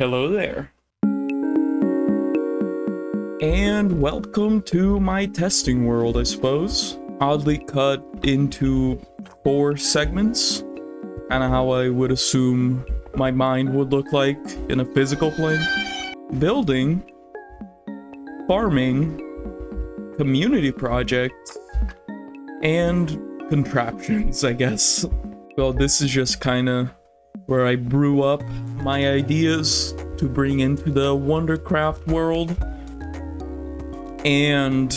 Hello there. And welcome to my testing world, I suppose. Oddly cut into 4 segments. Kinda how I would assume my mind would look like in a physical plane. Building, farming, community projects, and contraptions, I guess. Well, this is just kinda where I brew up my ideas to bring into the WanderCraft world. And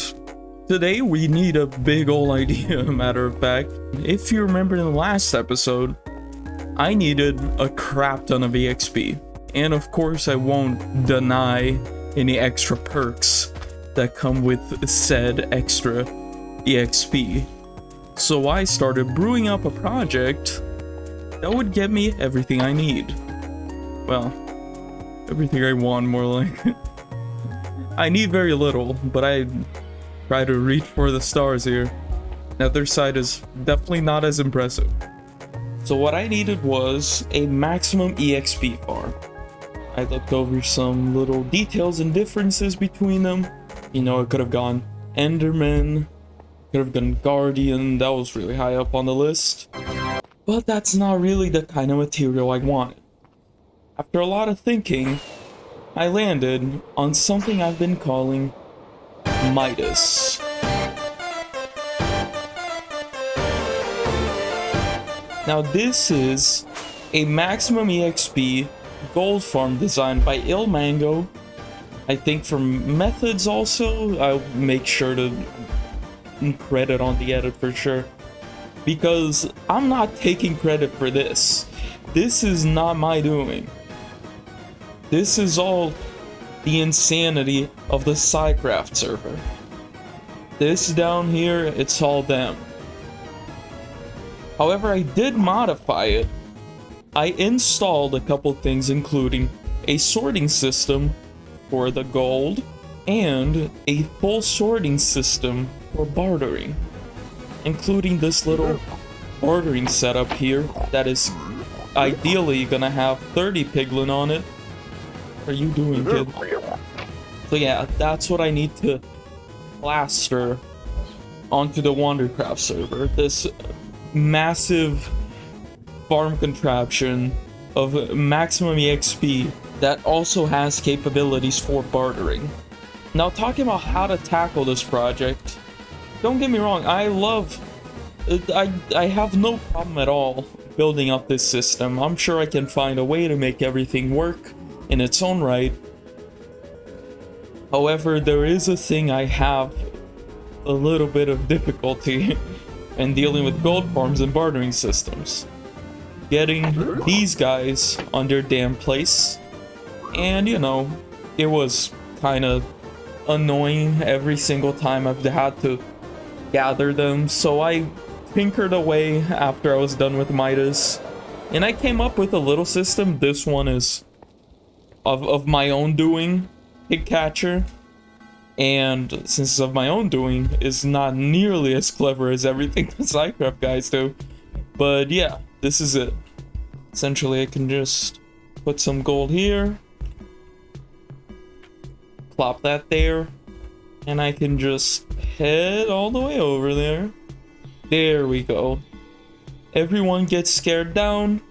today we need a big ol' idea, matter of fact. If you remember in the last episode, I needed a crap ton of EXP. And of course I won't deny any extra perks that come with said extra EXP. So I started brewing up a project that would get me everything I need. Well, everything I want, more like. I need very little, but I try to reach for the stars here. The other side is definitely not as impressive. So what I needed was a maximum EXP farm. I looked over some little details and differences between them. You know, I could have gone Enderman, could have gone Guardian, that was really high up on the list. But that's not really the kind of material I wanted. After a lot of thinking, I landed on something I've been calling Midas. Now this is a maximum EXP gold farm designed by Ilmango. I think for methods also, I'll make sure to credit on the edit for sure. Because I'm not taking credit for this. This is not my doing. This is all the insanity of the Shulkercraft server. This down here, it's all them. However, I did modify it. I installed a couple things, including a sorting system for the gold and a full sorting system for bartering, including this little bartering setup here that is ideally gonna have 30 piglin on it. What are you doing, kid? So yeah, that's what I need to plaster onto the WanderCraft server. This massive farm contraption of maximum EXP that also has capabilities for bartering. Now, talking about how to tackle this project, don't get me wrong, I have no problem at all building up this system. I'm sure I can find a way to make everything work in its own right. However, there is a thing I have a little bit of difficulty in dealing with gold farms and bartering systems. Getting these guys on their damn place. And, you know, it was kind of annoying every single time I've had to gather them, so I tinkered away after I was done with Midas, and I came up with a little system. This one is of my own doing, pig catcher, and since it's of my own doing, is not nearly as clever as everything the Shulkercraft guys do. But yeah, this is it. Essentially, I can just put some gold here, plop that there, and I can just head all the way over there. There we go. Everyone gets scared down.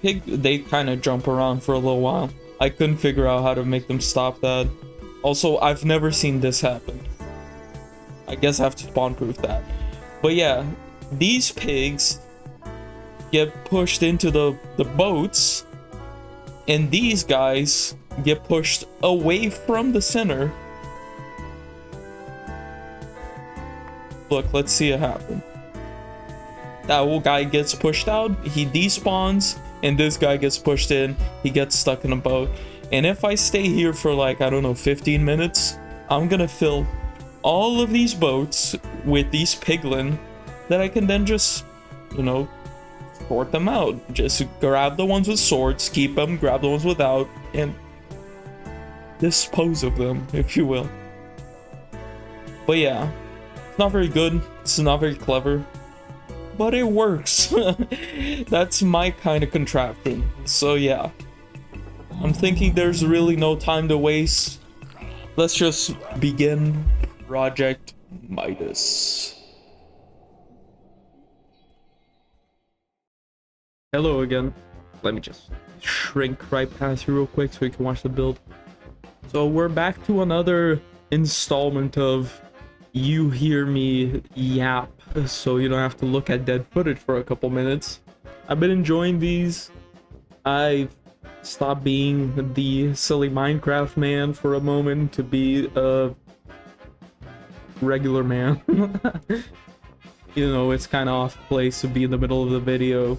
They kind of jump around for a little while. I couldn't figure out how to make them stop that. Also, I've never seen this happen. I guess I have to spawn proof that. But yeah, these pigs get pushed into the boats, and these guys get pushed away from the center. Look, let's see it happen. That old guy gets pushed out, he despawns, and this guy gets pushed in, he gets stuck in a boat. And if I stay here for like, I don't know, 15 minutes, I'm gonna fill all of these boats with these piglin that I can then just, you know, sort them out. Just grab the ones with swords, keep them, grab the ones without, and dispose of them, if you will. But yeah, it's not very good, it's not very clever, but it works. That's my kind of contraption. So yeah, I'm thinking there's really no time to waste. Let's just begin Project Midas. Hello again. Let me just shrink right past you real quick so we can watch the build. So we're back to another installment of You Hear Me Yap, so you don't have to look at dead footage for a couple minutes. I've been enjoying these. I've stopped being the silly Minecraft man for a moment to be a regular man. You know, it's kind of off place to be in the middle of the video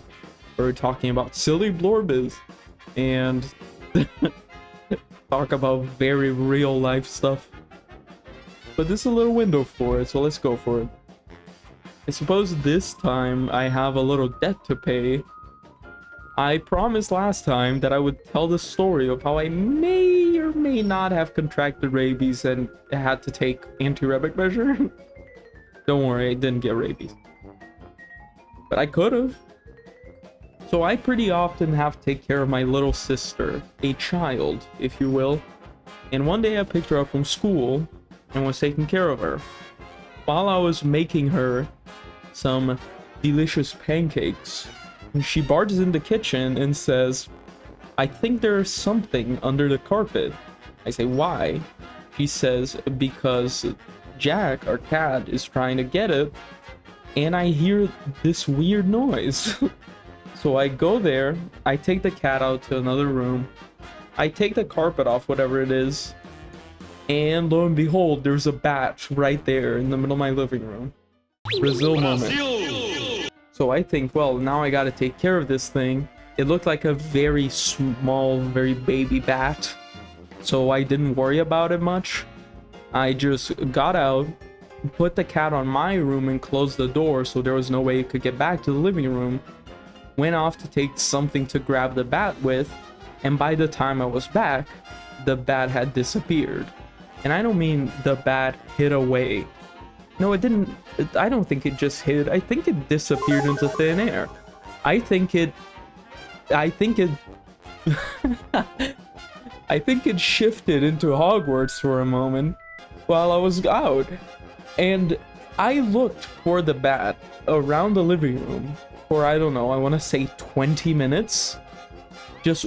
or talking about silly Blorbiz and talk about very real life stuff. But this is a little window for it, so let's go for it. I suppose this time I have a little debt to pay. I promised last time that I would tell the story of how I may or may not have contracted rabies and had to take anti-rabic measure. Don't worry, I didn't get rabies. But I could have. So I pretty often have to take care of my little sister, a child, if you will. And one day I picked her up from school and was taking care of her. While I was making her some delicious pancakes, she barges in the kitchen and says, "I think there's something under the carpet." I say, "Why?" She says, "Because Jack, our cat, is trying to get it, and I hear this weird noise." So I go there, I take the cat out to another room, I take the carpet off, whatever it is, and lo and behold, there's a bat right there in the middle of my living room. Brazil moment. So I think, well, now I gotta take care of this thing. It looked like a very small, very baby bat, so I didn't worry about it much. I just got out, put the cat on my room and closed the door so there was no way it could get back to the living room. Went off to take something to grab the bat with, and by the time I was back, the bat had disappeared. And I don't mean the bat hid away. No, it didn't. I don't think it just hid. I think it disappeared into thin air. I think it I think it shifted into Hogwarts for a moment while I was out. And I looked for the bat around the living room for, I don't know, I want to say 20 minutes. Just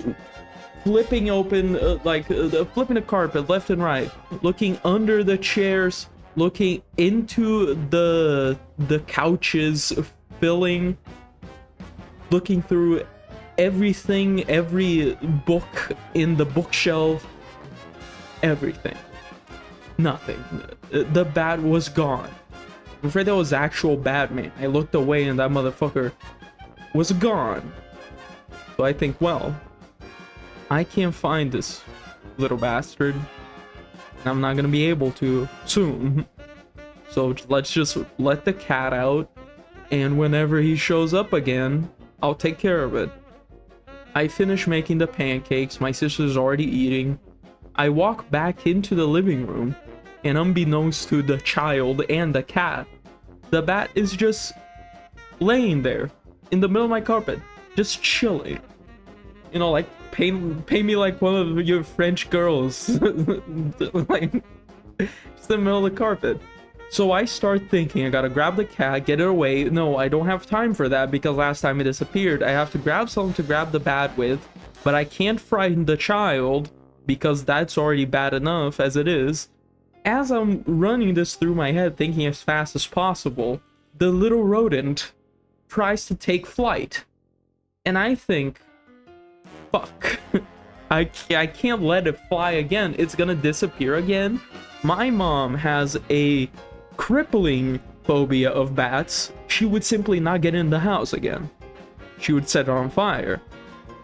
flipping open, flipping the carpet left and right, looking under the chairs, looking into the couches, looking through everything, every book in the bookshelf, everything. Nothing. The bat was gone. I'm afraid that was actual Batman. I looked away and that motherfucker was gone. So I think, well, I can't find this little bastard. And I'm not gonna be able to soon. So let's just let the cat out, and whenever he shows up again, I'll take care of it. I finish making the pancakes, my sister's already eating. I walk back into the living room, and unbeknownst to the child and the cat, the bat is just laying there in the middle of my carpet, just chilling. You know, like, pay me like one of your French girls. Like, just in the middle of the carpet. So I start thinking, I gotta grab the cat, get it away. No, I don't have time for that because last time it disappeared. I have to grab something to grab the bat with, but I can't frighten the child because that's already bad enough as it is. As I'm running this through my head, thinking as fast as possible, the little rodent tries to take flight. And I think, fuck, I can't let it fly again. It's gonna disappear again. My mom has a crippling phobia of bats. She would simply not get in the house again. She would set it on fire.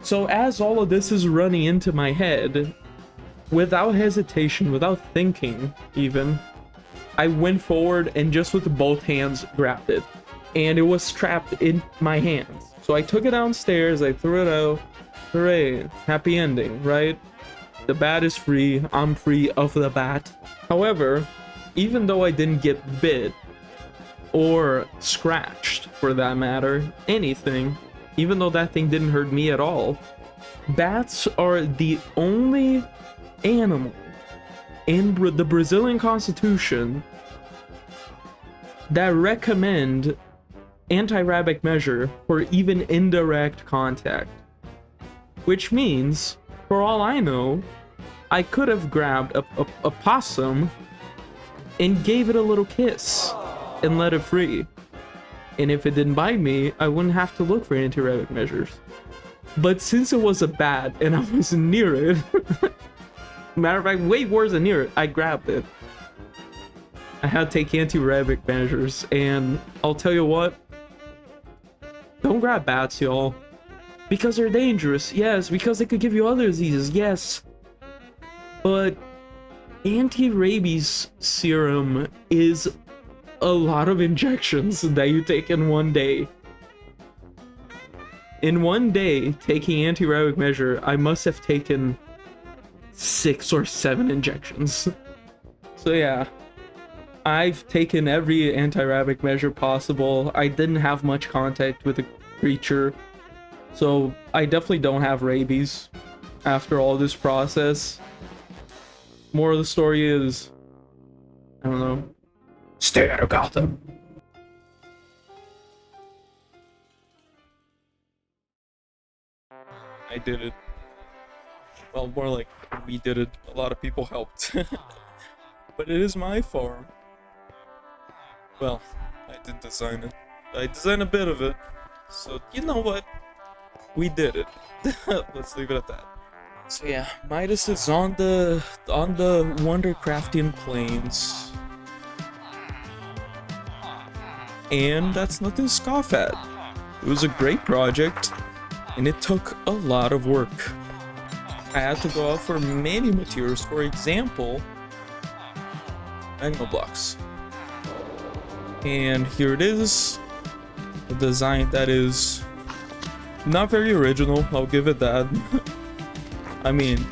So as all of this is running into my head, without hesitation, without thinking even, I went forward and just with both hands grabbed it. And it was trapped in my hands. So I took it downstairs, I threw it out. Hooray, happy ending, right? The bat is free, I'm free of the bat. However, even though I didn't get bit, or scratched for that matter, anything, even though that thing didn't hurt me at all, Bats are the only animal in the Brazilian Constitution that recommend anti-rabic measure for even indirect contact. Which means, for all I know, I could have grabbed a possum and gave it a little kiss and let it free. And if it didn't bite me, I wouldn't have to look for anti-rabic measures. But since it was a bat and I was near it, matter of fact, way worse than near it, I grabbed it. I had to take anti-rabic measures, and I'll tell you what, don't grab bats, y'all. Because they're dangerous, yes. Because they could give you other diseases, yes. But anti-rabies serum is a lot of injections that you take in one day. In one day, taking anti-rabic measure, I must have taken 6 or 7 injections. So yeah, I've taken every anti-rabic measure possible. I didn't have much contact with the creature, so I definitely don't have rabies after all this process. Moral of the story is, I don't know, stay out of Gotham. I did it. Well, more like we did it. A lot of people helped. But it is my farm. Well, I didn't design it. I designed a bit of it. So, you know what? We did it. Let's leave it at that. So yeah, Midas is on the WanderCraftian plains. And that's nothing to scoff at. It was a great project, and it took a lot of work. I had to go out for many materials, for example, Magma blocks. And here it is, a design that is not very original, I'll give it that. I mean,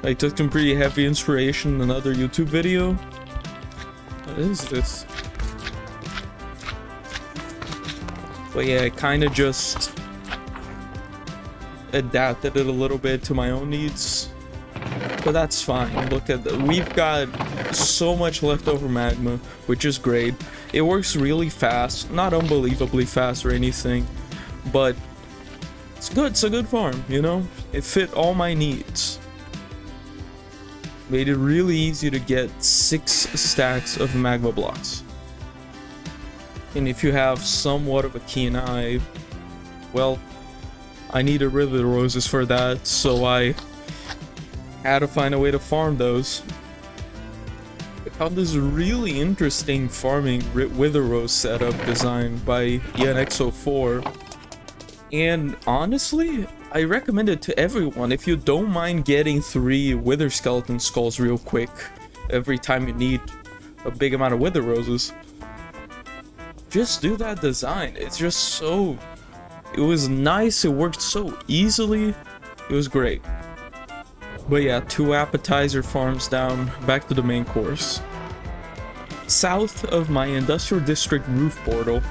I took some pretty heavy inspiration in another YouTube video. What is this? But yeah, I kind of just adapted it a little bit to my own needs. But that's fine. Look at that. We've got so much leftover magma, which is great. It works really fast. Not unbelievably fast or anything, but it's good. It's a good farm, you know? It fit all my needs. Made it really easy to get 6 stacks of magma blocks. And if you have somewhat of a keen eye, well, I needed wither roses for that, so I had to find a way to farm those. I found this really interesting farming wither rose setup designed by ianxofour. And honestly, I recommend it to everyone. If you don't mind getting 3 wither skeleton skulls real quick every time you need a big amount of wither roses, just do that design. It's just so... It was nice, it worked so easily, it was great. But yeah, 2 appetizer farms down, back to the main course. South of my industrial district roof portal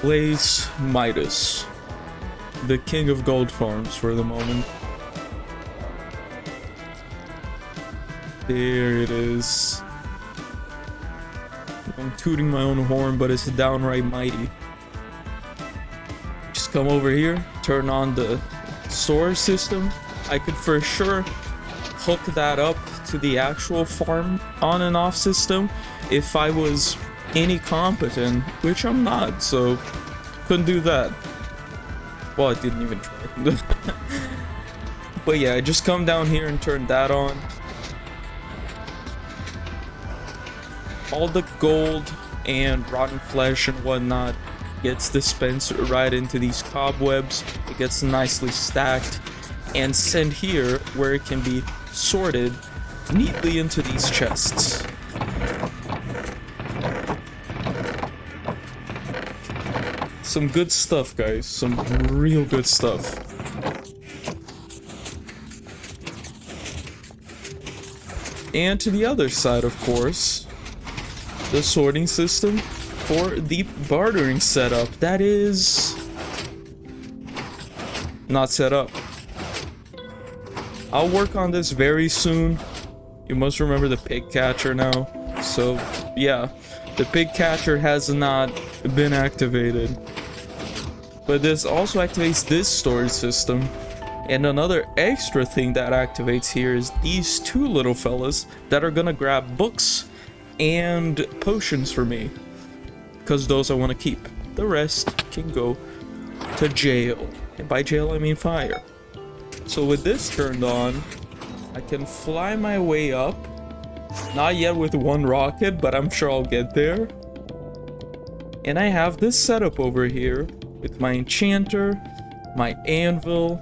lays Midas, the king of gold farms for the moment. There it is. I'm tooting my own horn, but it's downright mighty. Just come over here, turn on the storage system. I could for sure hook that up to the actual farm on and off system if I was any competent, which I'm not, so couldn't do that. Well, I didn't even try. But yeah, just come down here and turn that on. All the gold and rotten flesh and whatnot gets dispensed right into these cobwebs. It gets nicely stacked and sent here where it can be sorted neatly into these chests. Some good stuff, guys. Some real good stuff. And to the other side, of course, the sorting system for the bartering setup. That is not set up. I'll work on this very soon. You must remember the pig catcher now. So yeah, the pig catcher has not been activated. But this also activates this storage system. And another extra thing that activates here is these two little fellas that are gonna grab books and potions for me. Because those I want to keep. The rest can go to jail. And by jail I mean fire. So with this turned on, I can fly my way up. Not yet with one rocket, but I'm sure I'll get there. And I have this setup over here with my enchanter, my anvil,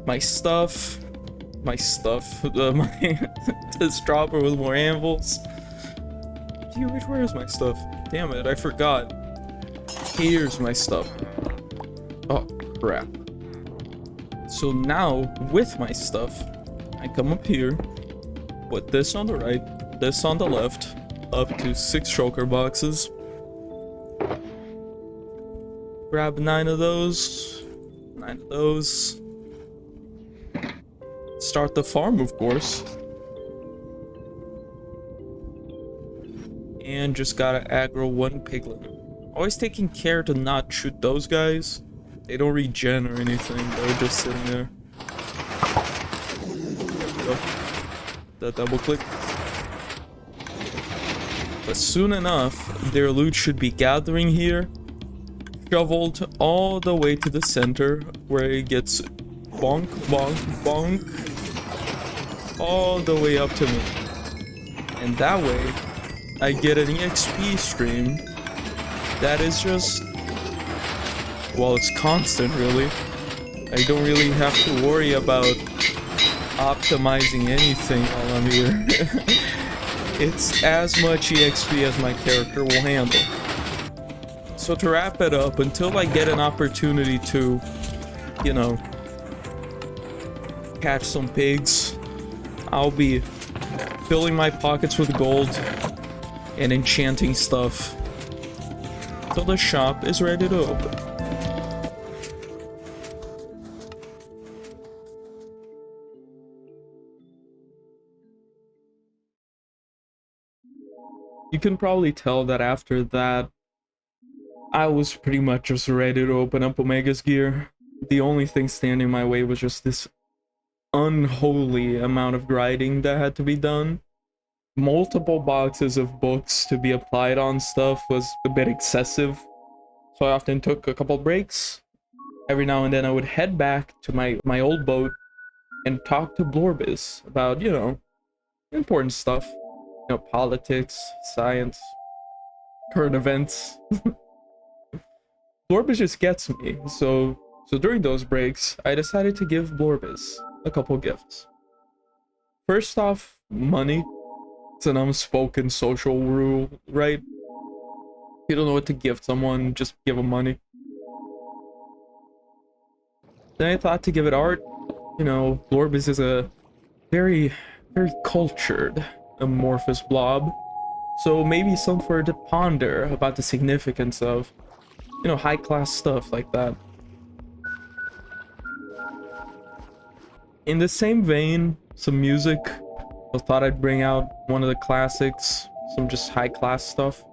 my stuff, this dropper with more anvils. Dude, where is my stuff? Damn it, I forgot. Here's my stuff. Oh, crap. So now, with my stuff, I come up here, put this on the right, this on the left, up to 6 shulker boxes. Grab 9 of those, 9 of those. Start the farm, of course. And just gotta aggro 1 piglin. Always taking care to not shoot those guys. They don't regen or anything, they're just sitting there. That double click. But soon enough, their loot should be gathering here. Shoveled all the way to the center, where it gets bonk, bonk, bonk. All the way up to me. And that way, I get an EXP stream that is just, well, it's constant really. I don't really have to worry about optimizing anything while I'm here. It's as much EXP as my character will handle. So to wrap it up, until I get an opportunity to, you know, catch some pigs, I'll be filling my pockets with gold and enchanting stuff till the shop is ready to open. You can probably tell that after that, I was pretty much just ready to open up Omega's gear. The only thing standing in my way was just this unholy amount of grinding that had to be done. Multiple boxes of books to be applied on stuff was a bit excessive, so I often took a couple breaks. Every now and then I would head back to my old boat and talk to Blorbis about, you know, important stuff. You know, politics, science, current events. Blorbis just gets me, so during those breaks, I decided to give Blorbis a couple gifts. First off, money. It's an unspoken social rule, right? If you don't know what to give someone, just give them money. Then I thought to give it art. You know, Blorbis is a very, very cultured, amorphous blob. So maybe something for her to ponder about the significance of, you know, high-class stuff like that. In the same vein, some music. I thought I'd bring out one of the classics, some just high-class stuff.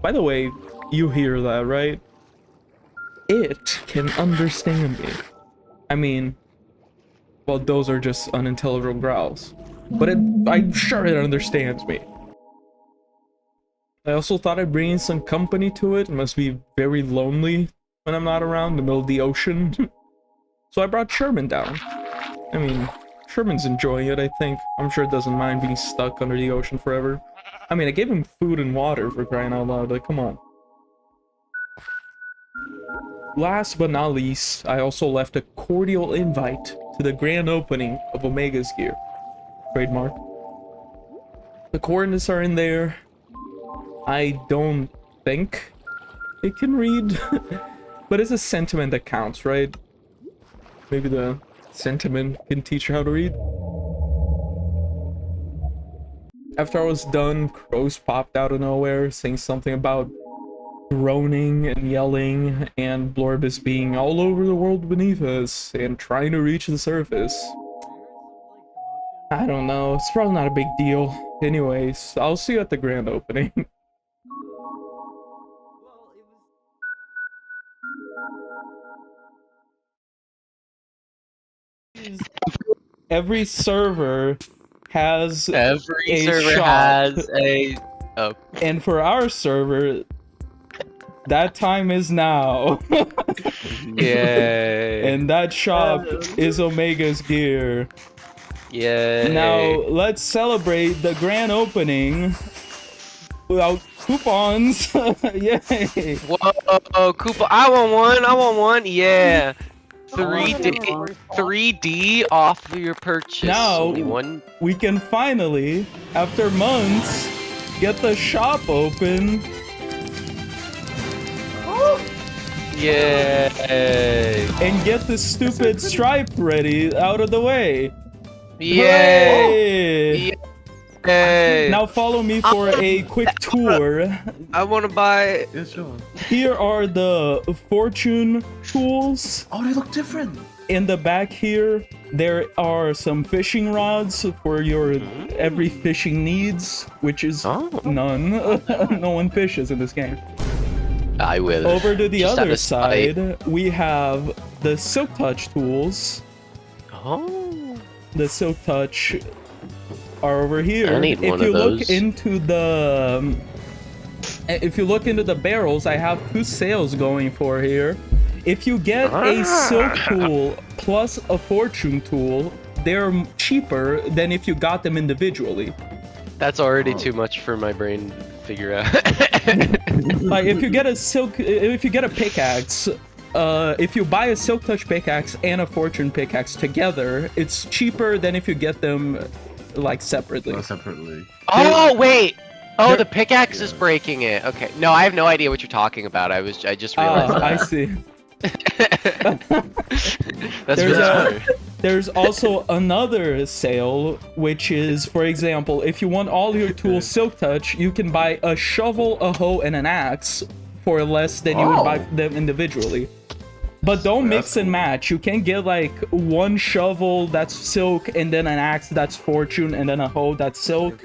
By the way, you hear that, right? It can understand me. I mean, well, those are just unintelligible growls. But I'm sure it understands me. I also thought I'd bring in some company to it. It must be very lonely when I'm not around in the middle of the ocean. So I brought Sherman down. I mean, Sherman's enjoying it, I think. I'm sure it doesn't mind being stuck under the ocean forever. I mean, I gave him food and water for crying out loud. Like, come on. Last but not least, I also left a cordial invite to the grand opening of Omega's gear. Trademark. The coordinates are in there. I don't think it can read, but it's a sentiment that counts, right? Maybe the sentiment can teach you how to read. After I was done, crows popped out of nowhere, saying something about groaning and yelling, and Blorbus being all over the world beneath us and trying to reach the surface. I don't know, it's probably not a big deal. Anyways, I'll see you at the grand opening. Every server has a shop. Oh. And for our server, that time is now. Yay. And that shop is Omega's gear. Yay. Now, let's celebrate the grand opening without coupons. Yay. Whoa, coupon. I want one. Yeah. 3D off your purchase. Now, one. we can finally, after months, get the shop open. Yay. And get the stupid stripe ready out of the way. Yay. Yay. Now follow me for a quick tour. I want to buy. Yeah, sure. Here are the fortune tools. Oh, they look different. In the back here, there are some fishing rods for your every fishing needs, which is none. No one fishes in this game. I will. Over to the Just other side, we have the Silk Touch tools. Oh. The Silk Touch are over here. I need one of those. If you look into the barrels, I have 2 sales going for here. If you get a silk tool plus a fortune tool, they're cheaper than if you got them individually. That's already too much for my brain to figure out. Like if you get a pickaxe, if you buy a Silk Touch pickaxe and a fortune pickaxe together, it's cheaper than if you get them like separately. Oh wait! Oh, the pickaxe is breaking it. Okay. No, I have no idea what you're talking about. I just realized that. I see. That's really funny. There's also another sale, which is, for example, if you want all your tools Silk Touch, you can buy a shovel, a hoe, and an axe for less than you would buy them individually. But don't mix and match. You can get like one shovel that's silk, and then an axe that's fortune, and then a hoe that's silk.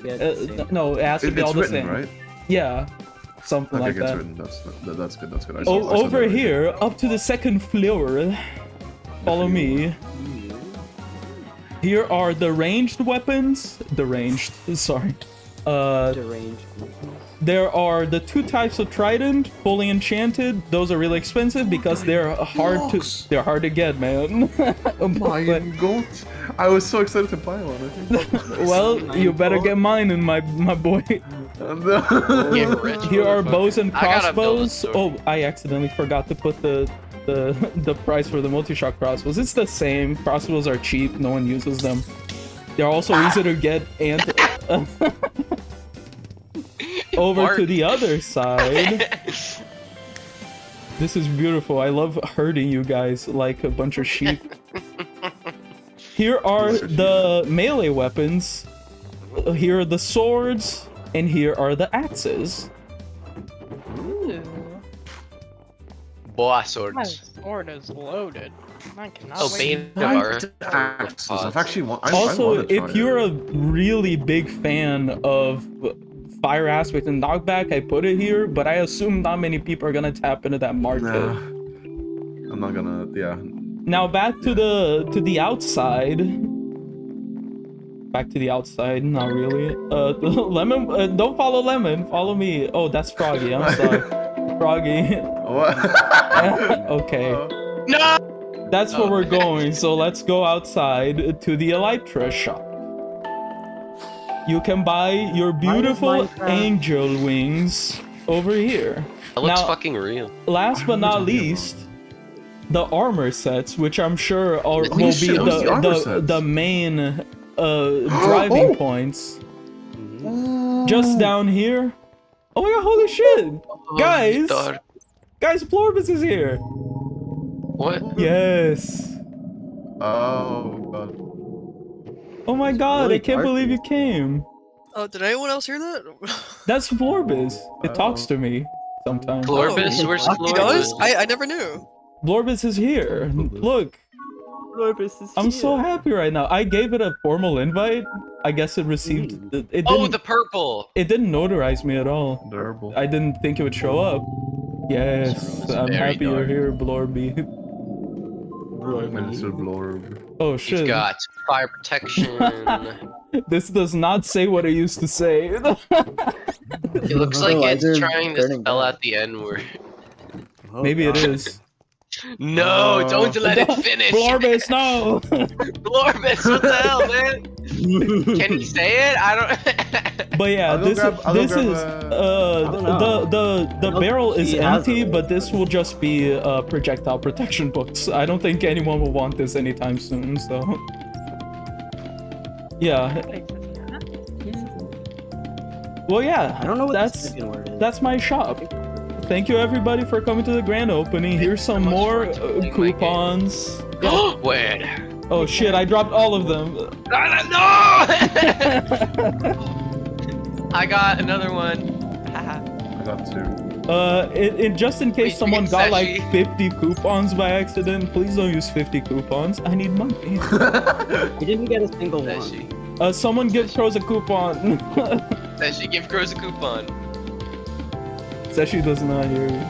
No, it has to be all the same. Right? Yeah, something like that. That's good. That's good. Over here, up to the second floor. Follow me. Here are the ranged weapons. Sorry. There are the 2 types of trident, fully enchanted. Those are really expensive because they're hard to get, man. Iron goat. I was so excited to buy one. I think. Well, you better get mine, my boy. Here are bows and crossbows. Oh, I accidentally forgot to put the price for the multi-shot crossbows. It's the same. Crossbows are cheap. No one uses them. They're also easy to get and. Over to the other side. This is beautiful. I love herding you guys like a bunch of sheep. Here are the melee weapons. Here are the swords. And here are the axes. Boa swords. My sword is loaded. I cannot Bane wait. I've actually also, if you're a really big fan of fire aspect and knockback, I put it here, but I assume not many people are gonna tap into that market. Nah, I'm not gonna. Yeah. Now back to the outside. Back to the outside. Not really. Lemon. Don't follow Lemon. Follow me. Oh, that's Froggy. I'm sorry. Froggy. What? Okay. No. That's where we're going. So let's go outside to the Elytra shop. You can buy your beautiful angel wings over here. That looks fucking real. Last but not least, the armor sets, which I'm sure will be the main driving points. Just down here. Oh my god, holy shit! Guys, Blorbus is here! What? Yes! Oh god. Oh my god, Really I can't believe you came! Oh, did anyone else hear that? That's Blorbus. It talks to me sometimes. Florbus, Oh, where's he does? Florbus? I never knew. Blorbus is here. Look, I'm so happy right now. I gave it a formal invite. I guess it received. It didn't. Oh, the purple. It didn't notarize me at all. Adorable. I didn't think it would show up. Yes, I'm very happy you're here, Blorby. Mr. Blorb. Oh He's shit. got fire protection. This does not say what it used to say. It looks like it's trying to spell out the N word. Maybe it is. No, don't let it finish. Blorbus, no! Blorbus, what the hell, man? Can he say it? I don't. But yeah, I'll go grab the barrel is he has empty, it. but this will just be projectile protection books. I don't think anyone will want this anytime soon, so yeah. Well, yeah, I don't know what that's the second word is. that's my shop. Thank you everybody for coming to the grand opening. Here's some more Wait. coupons. Oh shit, I dropped all of them. No! I got another one. Haha. I got 2. Just in case Wait, someone you got get like Sashi? 50 coupons by accident, please don't use 50 coupons. I need money. We didn't get a single one. Sashi. Someone give Crows a coupon. Sashi, give Crows a coupon. Sashi does not hear you.